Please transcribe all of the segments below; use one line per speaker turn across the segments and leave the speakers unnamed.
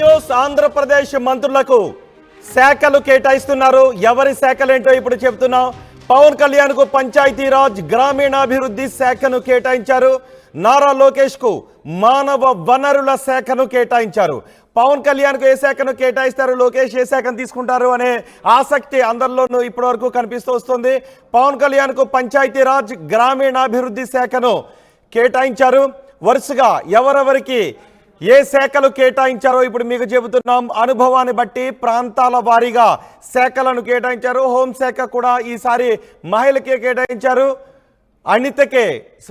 News. Andhra Pradesh మంత్రులకు శాఖలు కేటాయిస్తున్నారు. ఎవరి శాఖలేంటో ఇప్పుడు చెప్తున్నాం. పవన్ కళ్యాణ్ కు పంచాయతీరాజ్ గ్రామీణాభివృద్ధి శాఖను కేటాయించారు. నారా లోకేష్ కు మానవ వనరుల శాఖను కేటాయించారు. పవన్ కళ్యాణ్ కు ఏ శాఖను కేటాయిస్తారు, లోకేష్ ఏ శాఖను తీసుకుంటారు అనే ఆసక్తి అందరిలోనూ ఇప్పటి వరకు కనిపిస్తూ వస్తుంది. పవన్ కళ్యాణ్ కు పంచాయతీరాజ్ గ్రామీణాభివృద్ధి శాఖను కేటాయించారు. వరుసగా ఎవరెవరికి ఏ శాఖలు కేటాయించారో ఇప్పుడు మీకు చెబుతున్నాం. అనుభవాన్ని బట్టి ప్రాంతాల వారీగా శాఖలను కేటాయించారు. హోంశాఖ కూడా ఈసారి మహిళకే కేటాయించారు. అనితకే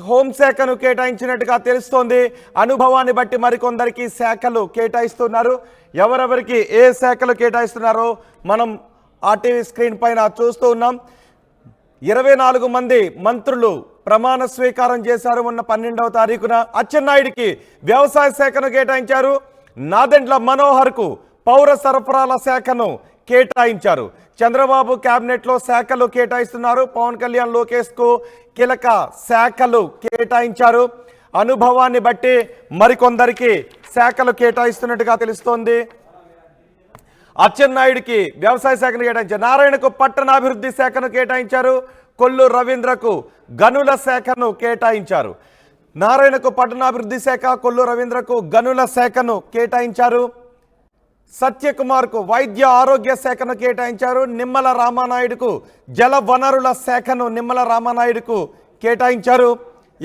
హోంశాఖను కేటాయించినట్టుగా తెలుస్తోంది. అనుభవాన్ని బట్టి మరికొందరికి శాఖలు కేటాయిస్తున్నారు. ఎవరెవరికి ఏ శాఖలు కేటాయిస్తున్నారో మనం ఆర్టీవీ స్క్రీన్ పైన చూస్తూ ఉన్నాం. 24 మంది మంత్రులు ప్రమాణ స్వీకారం చేశారు. మొన్న 12వ తారీఖున అచ్చెన్నాయుడికి వ్యవసాయ శాఖను కేటాయించారు. నాదెండ్ల మనోహర్కు పౌర సరఫరాల శాఖను కేటాయించారు. చంద్రబాబు క్యాబినెట్లో శాఖలు కేటాయిస్తున్నారు. పవన్ కళ్యాణ్ లోకేష్కు కీలక శాఖలు కేటాయించారు. అనుభవాన్ని బట్టి మరికొందరికి శాఖలు కేటాయిస్తున్నట్టుగా తెలుస్తోంది. అచ్చెన్నాయుడికి వ్యవసాయ శాఖను కేటాయించారు. నారాయణకు పట్టణాభివృద్ధి శాఖను కేటాయించారు. కొల్లు రవీంద్రకు గనుల శాఖను కేటాయించారు. నారాయణకు పట్టణాభివృద్ధి శాఖ, కొల్లు రవీంద్రకు గనుల శాఖను కేటాయించారు. సత్యకుమార్కు వైద్య ఆరోగ్య శాఖను కేటాయించారు. నిమ్మల రామానాయుడుకు జల వనరుల శాఖను నిమ్మల రామానాయుడుకు కేటాయించారు.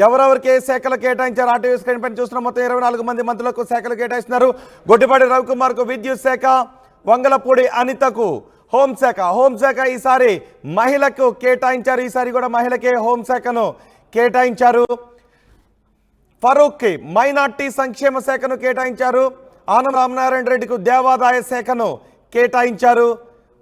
ఎవరెవరికి ఏ శాఖలు కేటాయించారు ఆర్టీవీ స్క్రీన్ పైన చూస్తున్న మొత్తం 24 మంది మంత్రులకు శాఖలు కేటాయిస్తున్నారు. గొడ్డిపాటి రవికుమార్కు విద్యుత్ శాఖ, వంగలపూడి అనితకు హోంశాఖ ఈసారి మహిళకు కేటాయించారు. ఈసారి కూడా మహిళకే హోంశాఖను కేటాయించారు. ఫరూక్కి మైనార్టీ సంక్షేమ శాఖను కేటాయించారు. ఆనం రామనారాయణ రెడ్డికి దేవాదాయ శాఖను కేటాయించారు.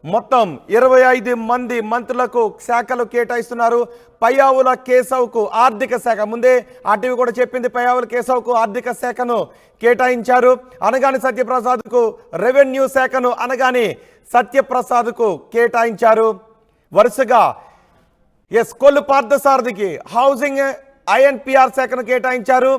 మొత్తం 25 మంది మంత్రులకు శాఖలు కేటాయిస్తున్నారు. పయ్యావుల కేశవ్కు ఆర్థిక శాఖ, ముందే ఆర్టీవీ కూడా చెప్పింది, పయ్యావుల కేశవ్కు ఆర్థిక శాఖను కేటాయించారు. అనగాని సత్యప్రసాద్కు రెవెన్యూ శాఖను అనగాని సత్యప్రసాద్కు కేటాయించారు. వరుసగా కొల్లు పార్థసారథికి హౌసింగ్ ఐఎన్పిఆర్ శాఖను కేటాయించారు.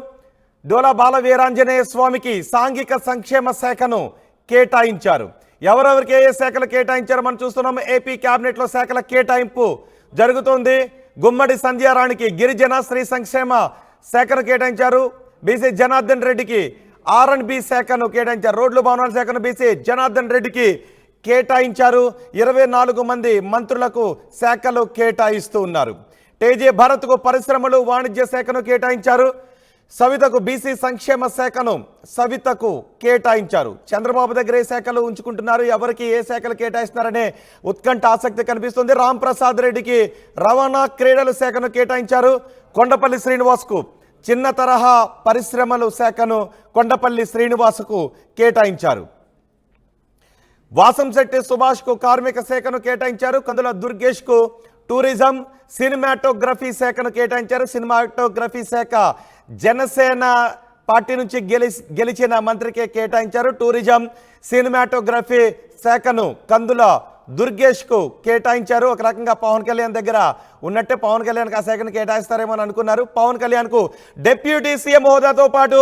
డోలా బాల వీరాంజనేయ స్వామికి సాంఘిక సంక్షేమ శాఖను కేటాయించారు. ఎవరెవరికి ఏ శాఖలు కేటాయించారో మనం చూస్తున్నాం. ఏపీ క్యాబినెట్లో శాఖల కేటాయింపు జరుగుతోంది. గుమ్మడి సంధ్యారాణికి గిరిజన స్త్రీ సంక్షేమ శాఖను కేటాయించారు. బీసీ జనార్దన్ రెడ్డికి R&B శాఖను కేటాయించారు. రోడ్లు భవనాల శాఖను బీసీ జనార్దన్ రెడ్డికి కేటాయించారు. 24 మంది మంత్రులకు శాఖలు కేటాయిస్తూ ఉన్నారు. టేజే భరత్కు పరిశ్రమలు వాణిజ్య శాఖను కేటాయించారు. సవితకు బీసీ సంక్షేమ శాఖను సవితకు కేటాయించారు. చంద్రబాబు దగ్గర ఏ శాఖలు ఉంచుకుంటున్నారు, ఎవరికి ఏ శాఖలు కేటాయిస్తున్నారనే ఉత్కంఠ ఆసక్తి కనిపిస్తుంది. రామ్ ప్రసాద్ రెడ్డికి రవాణా క్రీడల శాఖను కేటాయించారు. కొండపల్లి శ్రీనివాస్కు చిన్న తరహా పరిశ్రమలు శాఖను కొండపల్లి శ్రీనివాసుకు కేటాయించారు. వాసంశెట్టి సుభాష్కు కార్మిక శాఖను కేటాయించారు. కందుల దుర్గేష్కు టూరిజం సినిమాటోగ్రఫీ శాఖను కేటాయించారు. సినిమాటోగ్రఫీ శాఖ జనసేన పార్టీ నుంచి గెలిచిన మంత్రికే కేటాయించారు. టూరిజం సినిమాటోగ్రఫీ శాఖను కందుల దుర్గేష్కు కేటాయించారు. ఒక రకంగా పవన్ కళ్యాణ్ దగ్గర ఉన్నట్టే పవన్ కళ్యాణ్కి ఆ శాఖను కేటాయిస్తారేమో అని అనుకున్నారు. పవన్ కళ్యాణ్కు డిప్యూటీ సీఎం హోదాతో పాటు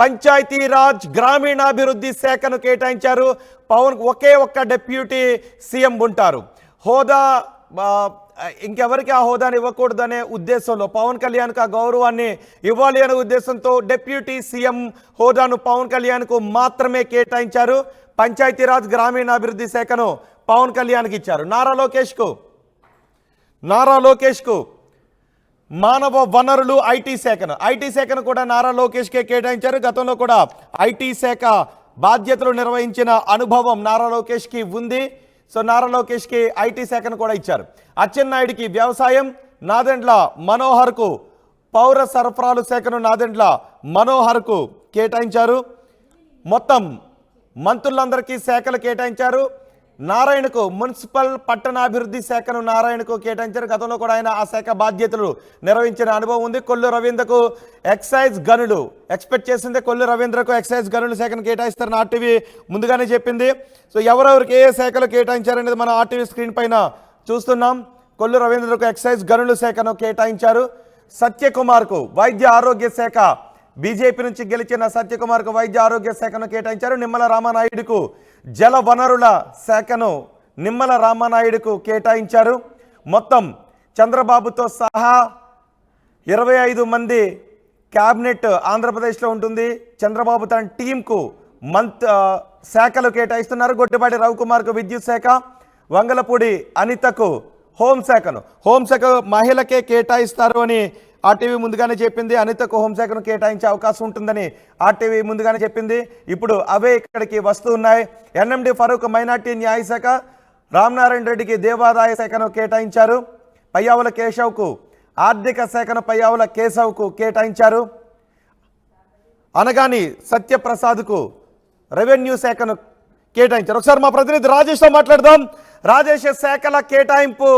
పంచాయతీరాజ్ గ్రామీణాభివృద్ధి శాఖను కేటాయించారు. పవన్ ఒకే ఒక్క డిప్యూటీ సీఎం ఉంటారు. హోదా ఇంకెవరికి ఆ హోదాని ఇవ్వకూడదనే ఉద్దేశంలో, పవన్ కళ్యాణ్కు ఆ గౌరవాన్ని ఇవ్వాలి అనే ఉద్దేశంతో డిప్యూటీ సీఎం హోదాను పవన్ కళ్యాణ్కు మాత్రమే కేటాయించారు. పంచాయతీరాజ్ గ్రామీణాభివృద్ధి శాఖను పవన్ కళ్యాణ్కి ఇచ్చారు. నారా లోకేష్కు మానవ వనరులు ఐటీ శాఖను కూడా నారా లోకేష్కే కేటాయించారు. గతంలో కూడా ఐటీ శాఖ బాధ్యతలు నిర్వహించిన అనుభవం నారా లోకేష్కి ఉంది. సో నారా లోకేష్కి ఐటీ శాఖను కూడా ఇచ్చారు. అచ్చెన్నాయుడికి వ్యవసాయం, నాదెండ్ల మనోహర్కు పౌర సరఫరాలు శాఖను నాదెండ్ల మనోహర్కు కేటాయించారు. మొత్తం మంత్రులందరికీ శాఖలు కేటాయించారు. నారాయణకు మున్సిపల్ పట్టణాభివృద్ధి శాఖను నారాయణకు కేటాయించారు. గతంలో కూడా ఆయన ఆ శాఖ బాధ్యతలు నిర్వహించిన అనుభవం ఉంది. కొల్లు రవీంద్రకు ఎక్సైజ్ గనులు, ఎక్స్పెక్ట్ చేసిందే కొల్లు రవీంద్రకు ఎక్సైజ్ గనుల శాఖను కేటాయిస్తారని ఆర్టీవీ ముందుగానే చెప్పింది. సో ఎవరెవరికి ఏ శాఖలు కేటాయించారనేది మనం ఆర్టీవీ స్క్రీన్ పైన చూస్తున్నాం. కొల్లు రవీంద్రకు ఎక్సైజ్ గనుల శాఖను కేటాయించారు. సత్యకుమార్కు వైద్య ఆరోగ్య శాఖ బీజేపీ నుంచి గెలిచిన సత్యకుమార్కు వైద్య ఆరోగ్య శాఖను కేటాయించారు. నిమ్మల రామానాయుడుకు జల వనరుల శాఖను నిమ్మల రామానాయుడుకు కేటాయించారు. మొత్తం చంద్రబాబుతో సహా 25 మంది క్యాబినెట్ ఆంధ్రప్రదేశ్లో ఉంటుంది. చంద్రబాబు తన టీంకు శాఖలు కేటాయిస్తున్నారు. గొట్టిపాటి రవికుమార్కు విద్యుత్ శాఖ, వంగలపూడి అనితకు హోంశాఖ మహిళకే కేటాయిస్తారు అని ఆర్టీవీ ముందుగానే చెప్పింది. అనితకు హోంశాఖను కేటాయించే అవకాశం ఉంటుందని ఆర్టీవీ ముందుగానే చెప్పింది. ఇప్పుడు అవే ఇక్కడికి వస్తూ ఉన్నాయి. ఎన్ఎండి ఫరూక్ మైనార్టీ న్యాయశాఖ, రామనారాయణ రెడ్డికి దేవాదాయ శాఖను కేటాయించారు. పయ్యావుల కేశవ్కు ఆర్థిక శాఖను పయ్యావుల కేశవ్కు కేటాయించారు. అనగాని సత్యప్రసాద్కు రెవెన్యూ శాఖను కేటాయించారు. ఒకసారి మా ప్రతినిధి రాజేష్తో మాట్లాడదాం. రాజేష్, శాఖల కేటాయింపు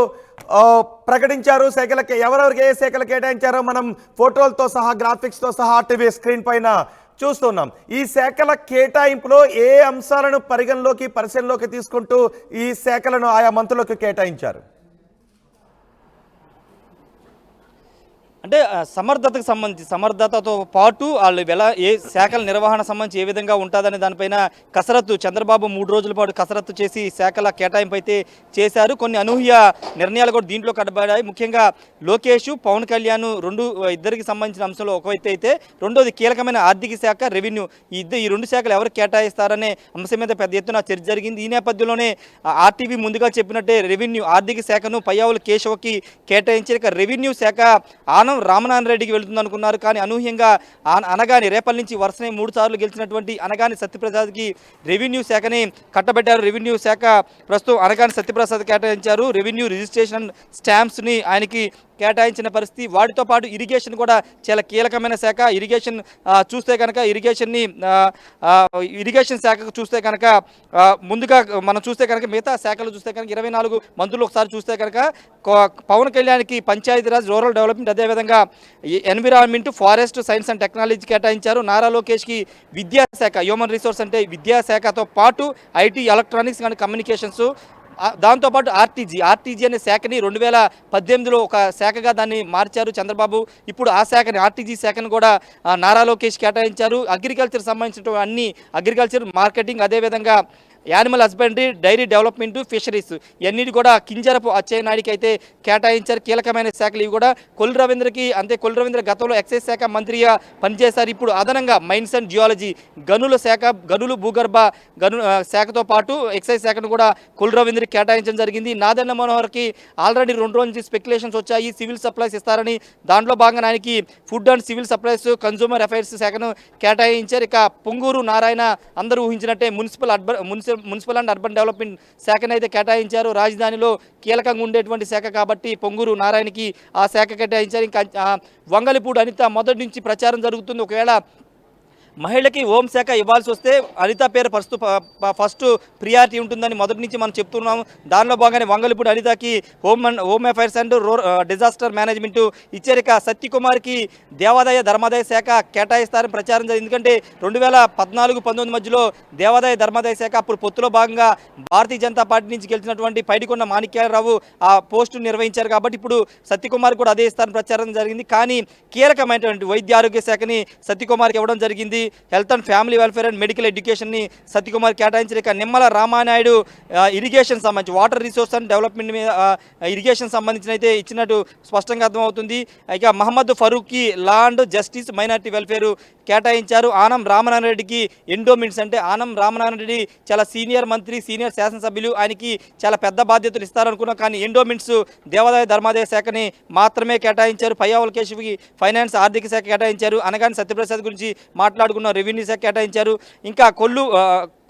ప్రకటించారు. శాఖలకి ఎవరెవరికి ఏ శాఖలు కేటాయించారో మనం ఫోటోలతో సహా గ్రాఫిక్స్తో సహా ఆర్టీవీ స్క్రీన్ పైన చూస్తున్నాం. ఈ శాఖల కేటాయింపులో ఏ అంశాలను పరిశీలనలోకి తీసుకుంటూ ఈ శాఖలను ఆయా మంత్రులకు కేటాయించారు?
అంటే సమర్థతతో పాటు వాళ్ళు ఏ శాఖల నిర్వహణ సంబంధించి ఏ విధంగా ఉంటుందనే దానిపైన కసరత్తు చంద్రబాబు 3 రోజుల పాటు కసరత్తు చేసి శాఖల కేటాయింపు అయితే చేశారు. కొన్ని అనూహ్య నిర్ణయాలు కూడా దీంట్లో కట్టబడ్డాయి. ముఖ్యంగా లోకేష్, పవన్ కళ్యాణ్ ఇద్దరికి సంబంధించిన అంశంలో ఒకవైతే అయితే రెండోది కీలకమైన ఆర్థిక శాఖ, రెవెన్యూ ఈ 2 శాఖలు ఎవరు కేటాయిస్తారనే అంశం మీద పెద్ద ఎత్తున చర్చ జరిగింది. ఈ నేపథ్యంలోనే ఆర్టీవీ ముందుగా చెప్పినట్టే రెవెన్యూ ఆర్థిక శాఖను పయ్యావుల కేశవకి కేటాయించారు. ఇక రెవెన్యూ శాఖ ఆనం రామనారాయణ రెడ్డికి వెళుతుంది అనుకున్నారు. కానీ అనూహ్యంగా అనగాని రేపల్ నుంచి వరుసనే 3 సార్లు గెలిచినటువంటి అనగాని సత్యప్రసాద్కి రెవెన్యూ శాఖని కట్టబెట్టారు. రెవెన్యూ శాఖ ప్రస్తుతం అనగాని సత్యప్రసాద్ కేటాయించారు. రెవెన్యూ రిజిస్ట్రేషన్ స్టాంప్స్ని ఆయనకి కేటాయించిన పరిస్థితి. వాటితో పాటు ఇరిగేషన్ కూడా చాలా కీలకమైన శాఖ. ఇరిగేషన్ చూస్తే కనుక ఇరిగేషన్ శాఖకు చూస్తే కనుక ముందుగా మనం చూస్తే కనుక మిగతా శాఖలు చూస్తే కనుక 24 మంత్రులు ఒకసారి చూస్తే కనుక పవన్ కళ్యాణ్కి పంచాయతీరాజ్, రూరల్ డెవలప్మెంట్, అదేవిధంగా environment, forest, science and technology కేటాయించారు. నారా లోకేష్కి విద్యాశాఖ, హ్యూమన్ రిసోర్స్ అంటే విద్యాశాఖతో పాటు ఐటీ, ఎలక్ట్రానిక్స్ అండ్ కమ్యూనికేషన్స్, దాంతోపాటు ఆర్టీజీ అనే శాఖని 2018లో ఒక శాఖగా దాన్ని మార్చారు చంద్రబాబు. ఇప్పుడు ఆ శాఖని ఆర్టీజీ శాఖను కూడా నారా లోకేష్ కేటాయించారు. అగ్రికల్చర్ సంబంధించిన అన్ని అగ్రికల్చర్, మార్కెటింగ్, అదేవిధంగా animal husbandry, dairy development, fisheries ఇవన్నిటి కూడా కింజరపు అచ్చెన్నాయుడికి అయితే కేటాయించారు. కీలకమైన శాఖలు ఇవి కూడా. కొల్లు రవీంద్ర గతంలో ఎక్సైజ్ శాఖ మంత్రిగా పనిచేశారు. ఇప్పుడు అదనంగా మైన్స్ అండ్ జియాలజీ, గనులు భూగర్భ శాఖతో పాటు ఎక్సైజ్ శాఖను కూడా కొల్లు రవీంద్రకి కేటాయించడం జరిగింది. నాదెండ్ల మనోహర్కి ఆల్రెడీ 2 రోజుల నుంచి స్పెక్యులేషన్స్ వచ్చాయి సివిల్ సప్లైస్ ఇస్తారని. దాంట్లో భాగంగా ఆయనకి food and civil supplies, consumer affairs శాఖను కేటాయించారు. ఇక పొంగూరు నారాయణ అందరూ ఊహించినట్టే మున్సిపల్ అండ్ అర్బన్ డెవలప్మెంట్ శాఖను అయితే కేటాయించారు. రాజధానిలో కీలకంగా ఉండేటువంటి శాఖ కాబట్టి పొంగూరు నారాయణకి ఆ శాఖ కేటాయించారు. ఇంకా వంగలపూడి అనిత మొదటి నుంచి ప్రచారం జరుగుతుంది. ఒకవేళ మహిళకి హోంశాఖ ఇవ్వాల్సి వస్తే అనిత పేరు ఫస్ట్ ప్రియారిటీ ఉంటుందని మొదటి నుంచి మనం చెప్తున్నాము. దానిలో భాగంగానే వంగలపూడి అనితకి home affairs and disaster management ఇచ్చారు. ఇక సత్యకుమార్కి దేవాదాయ ధర్మాదాయ శాఖ కేటాయిస్తారని ప్రచారం జరిగింది. ఎందుకంటే 2014-19 మధ్యలో దేవాదాయ ధర్మాదాయ శాఖ అప్పుడు పొత్తులో భాగంగా భారతీయ జనతా పార్టీ నుంచి గెలిచినటువంటి పైడికొండ మాణిక్యాలరావు ఆ పోస్టు నిర్వహించారు. కాబట్టి ఇప్పుడు సత్యకుమార్ కూడా అదే ఇస్తారని ప్రచారం జరిగింది. కానీ కీలకమైనటువంటి వైద్య ఆరోగ్య శాఖని సత్యకుమార్కి ఇవ్వడం జరిగింది. Health and family welfare and medical ఎడ్యుకేషన్ని సత్యకుమార్ కేటాయించారు. ఇక నిమ్మల రామానాయుడు ఇరిగేషన్ సంబంధించి వాటర్ రిసోర్స్ అండ్ డెవలప్మెంట్ మీద ఇరిగేషన్ సంబంధించిన అయితే ఇచ్చినట్టు స్పష్టంగా అర్థమవుతుంది. ఇక మహమ్మద్ ఫరూక్కి law and justice, minority welfare కేటాయించారు. ఆనం రామనారాయణ రెడ్డికి ఎండోమెంట్స్ అంటే ఆనం రామనారాయణ రెడ్డి చాలా సీనియర్ మంత్రి, సీనియర్ శాసనసభ్యులు, ఆయనకి చాలా పెద్ద బాధ్యతలు ఇస్తారనుకున్నాం. కానీ ఎండోమెంట్స్ దేవాదాయ ధర్మాదాయ శాఖని మాత్రమే కేటాయించారు. పయ్యావుల కేశవ్కి ఫైనాన్స్, ఆర్థిక శాఖ కేటాయించారు. అనగాని సత్యప్రసాద్ గురించి మాట్లాడుకున్న రెవెన్యూ శాఖ కేటాయించారు. ఇంకా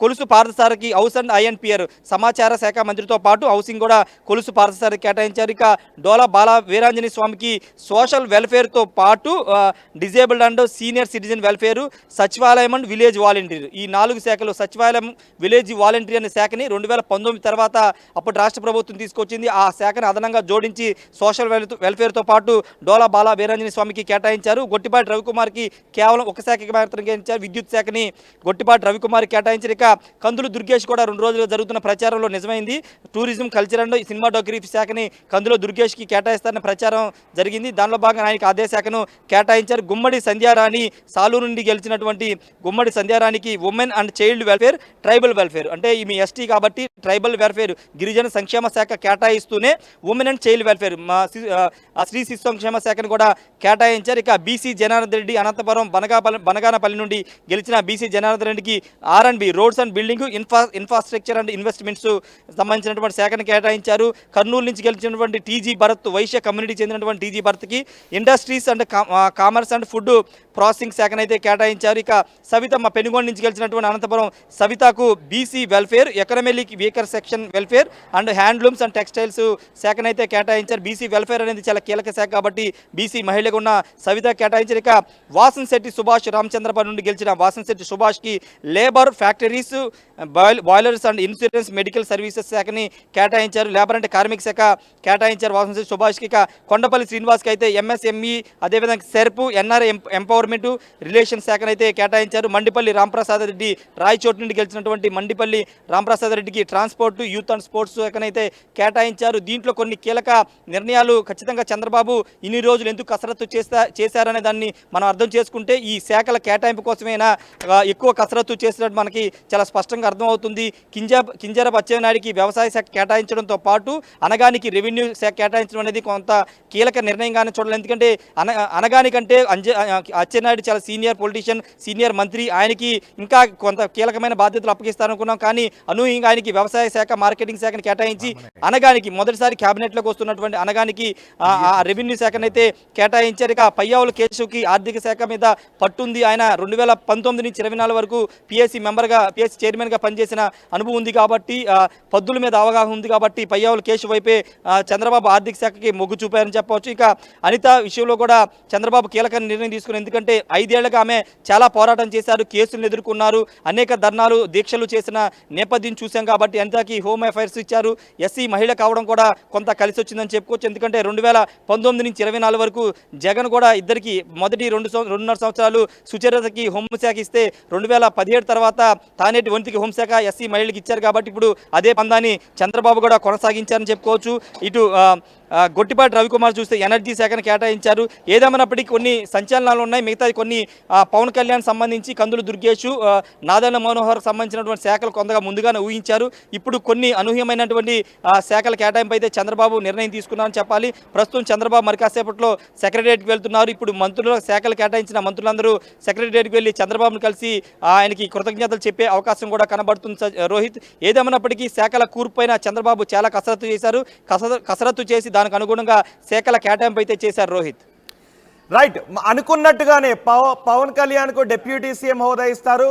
కొలుసు పార్థసారథికి హౌస్ అండ్ ఐఎన్పిఆర్ సమాచార శాఖ మంత్రితో పాటు హౌసింగ్ కూడా కొలుసు పార్థసారథికి కేటాయించారు. ఇక డోలా బాల వీరాంజనేయ స్వామికి సోషల్ వెల్ఫేర్తో పాటు disabled and senior citizen welfare, సచివాలయం అండ్ విలేజ్ వాలంటీర్ ఈ 4 శాఖలు. సచివాలయం, విలేజ్ వాలంటీర్ అనే శాఖని 2019 తర్వాత అప్పుడు రాష్ట్ర ప్రభుత్వం తీసుకొచ్చింది. ఆ శాఖను అదనంగా జోడించి సోషల్ వెల్ఫేర్తో పాటు డోలా బాల వీరాంజనేయ స్వామికి కేటాయించారు. గొట్టిపాటి రవికుమార్కి కేవలం ఒక శాఖకి మాత్రం కేటాయించారు. విద్యుత్ శాఖని గొట్టిపాటి రవికుమార్ కేటాయించారు. ఇక కందులు దుర్గేష్ కూడా 2 రోజులుగా జరుగుతున్న ప్రచారంలో నిజమైంది. టూరిజం, కల్చర్ అండ్ సినిమాటోగ్రఫీ శాఖని కందులో దుర్గేష్కి కేటాయిస్తారన్న ప్రచారం జరిగింది. దానిలో భాగంగా ఆయనకి అదే శాఖను కేటాయించారు. గుమ్మడి సంధ్యారాణి సాలూరు నుండి గెలిచినటువంటి గుమ్మడి సంధ్యారాణికి women and child welfare, tribal welfare అంటే ఈమె ఎస్టీ కాబట్టి ట్రైబల్ వెల్ఫేర్ గిరిజన సంక్షేమ శాఖ కేటాయిస్తూనే ఉమెన్ అండ్ చైల్డ్ వెల్ఫేర్ స్త్రీ శిశు సంక్షేమ శాఖను కూడా కేటాయించారు. ఇక బీసీ జనార్దన్ రెడ్డి అనంతపురం బనగానపల్లి నుండి గెలిచిన బీసీ జనార్దన్ రెడ్డికి R&B roads and building infrastructure and investments సంబంధించినటువంటి శాఖను కేటాయించారు. కర్నూలు నుంచి గెలిచినటువంటి టీజీ భరత్ వైశ్య కమ్యూనిటీ చెందినటువంటి టీజీ భరత్కి industries and commerce and food processing శాఖను అయితే కేటాయించారు. ఇక సవితమ్మ పెనుగొండ నుంచి గెలిచినటువంటి అనంతపురం సవితకు BC welfare, economic weaker section welfare and handlooms and textiles శాఖను అయితే కేటాయించారు. బీసీ వెల్ఫేర్ అనేది చాలా కీలక శాఖ కాబట్టి బీసీ మహిళగా ఉన్న సవిత కేటాయించారు. ఇక వాసన్ శెట్టి సుభాష్ రామచంద్రపురం నుండి గెలిచిన వాసన్ శెట్టి సుభాష్కి labour, factories, boilers and insurance medical services శాఖని కేటాయించారు. లేబర్ అంటే కార్మిక శాఖ కేటాయించారు వాసన్ శెట్టి సుభాష్కి. ఇక కొండపల్లి శ్రీనివాస్కి అయితే MSME అదేవిధంగా సెర్పు, NRI ఎంపవర్మెంట్ రిలేషన్ శాఖను అయితే కేటాయించారు. మండిపల్లి రాంప్రసాద్ రెడ్డి రాయచోటు నుండి గెలిచినటువంటి మండిపల్లి రాంప్రసాద్ రెడ్డికి ట్రాన్స్పోర్ట్, యూత్ అండ్ స్పోర్ట్స్ శాఖను అయితే కేటాయించారు. దీంట్లో కొన్ని కీలక నిర్ణయాలు ఖచ్చితంగా చంద్రబాబు ఇన్ని రోజులు ఎందుకు కసరత్తు చేశారనే దాన్ని మనం అర్థం చేసుకుంటే ఈ శాఖల కేటాయింపు కోసమైనా ఎక్కువ కసరత్తు చేసినట్టు మనకి చాలా స్పష్టంగా అర్థమవుతుంది. కింజరాపు అచ్చెన్నాయుడికి వ్యవసాయ శాఖ కేటాయించడంతో పాటు అనగానికి రెవెన్యూ శాఖ కేటాయించడం అనేది కొంత కీలక నిర్ణయంగానే చూడాలి. ఎందుకంటే అనగానికంటే అచ్చెన్నాయుడు చాలా సీనియర్ పొలిటీషియన్, సీనియర్ మంత్రి, ఆయనకి ఇంకా కొంత కీలకమైన బాధ్యతలు అప్పగిస్తారనుకున్నాం. కానీ అనూహ్యంగా ఆయనకి వ్యవసాయ శాఖ, మార్కెటింగ్ శాఖను కేటాయించి అనగానికి మొదటిసారి క్యాబినెట్లోకి వస్తున్నటువంటి అనగానికి రెవెన్యూ శాఖను అయితే కేటాయించారు. ఇక పయ్యావుల కేశవ్కి ఆర్థిక శాఖ మీద పట్టుంది. ఆయన 2019 నుంచి 24 వరకు పిఎస్సి చైర్మన్గా పనిచేసిన అనుభవం ఉంది కాబట్టి పద్దుల మీద అవగాహన ఉంది కాబట్టి పయ్యావుల కేశవ్ వైపే చంద్రబాబు ఆర్థిక శాఖకి మొగ్గు చూపారని చెప్పవచ్చు. ఇక అనిత విషయంలో కూడా చంద్రబాబు కీలక నిర్ణయం తీసుకున్నారు. ఎందుకంటే 5 ఏళ్లుగా ఆమె చాలా పోరాటం చేశారు, కేసులను ఎదుర్కొన్నారు, అనేక ధర్నాలు, దీక్షలు చేసిన నేపథ్యం చూసాం కాబట్టి అనితకి హోమ్ అఫైర్స్ ఇచ్చారు. ఎస్సీ మహిళ కావడం కూడా కొంత కలిసి వచ్చిందని చెప్పుకోవచ్చు. ఎందుకంటే 2019 నుంచి 24 వరకు జగన్ కూడా ఇద్దరికి మొదటి 2.5 సంవత్సరాలు సుచరితకి హోంశాఖ ఇస్తే 2017 తర్వాత తానేటి వంతికి హోంశాఖ ఎస్సీ మహిళలకు ఇచ్చారు కాబట్టి ఇప్పుడు అదే పందాన్ని చంద్రబాబు కూడా కొనసాగించారని చెప్పుకోవచ్చు. ఇటు గొట్టిపాటి రవికుమార్ చూస్తే ఎనర్జీ శాఖను కేటాయించారు. ఏదేమైనప్పటికీ కొన్ని సంచలనాలు ఉన్నాయి. మిగతా కొన్ని పవన్ కళ్యాణ్ సంబంధించి కందులు దుర్గేష్, నాదెండ్ల మనోహర్ సంబంధించినటువంటి శాఖలు కొంతగా ముందుగానే ఊహించారు. ఇప్పుడు కొన్ని అనూహ్యమైనటువంటి శాఖల కేటాయింపు అయితే చంద్రబాబు నిర్ణయం తీసుకున్నారని చెప్పాలి. ప్రస్తుతం చంద్రబాబు మరి కాసేపట్లో సెక్రటరియట్కి వెళ్తున్నారు. ఇప్పుడు మంత్రుల శాఖలు కేటాయించిన మంత్రులందరూ సెక్రటరియట్కి వెళ్ళి చంద్రబాబును కలిసి ఆయనకి కృతజ్ఞతలు చెప్పే అవకాశం కూడా కనబడుతుంది రోహిత్. ఏదేమైనప్పటికీ శాఖల కూర్పైన చంద్రబాబు చాలా కసరత్తు చేశారు. కసరత్తు చేసి దానికి అనుగుణంగా శాఖల కేటాయింపు అయితే చేశారు రోహిత్.
రైట్, అనుకున్నట్టుగానే పవన్ కళ్యాణ్కు డిప్యూటీ సీఎం హోదా ఇస్తారు.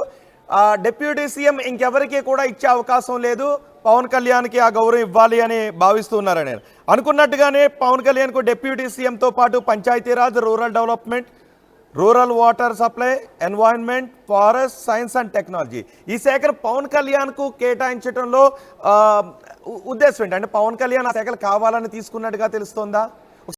డిప్యూటీ సీఎం ఇంకెవరికి కూడా ఇచ్చే అవకాశం లేదు. పవన్ కళ్యాణ్కి ఆ గౌరవం ఇవ్వాలి అని భావిస్తున్నారని అనుకున్నట్టుగానే పవన్ కళ్యాణ్కు డిప్యూటీ సీఎంతో పాటు Panchayati Raj, rural development, rural water supply, environment, forest, science and technology ఈ శాఖను పవన్ కళ్యాణ్కు కేటాయించడంలో ఉద్దేశం ఏంటి? అంటే పవన్ కళ్యాణ్ ఆ శాఖలు కావాలని తీసుకున్నట్టుగా తెలుస్తోందా?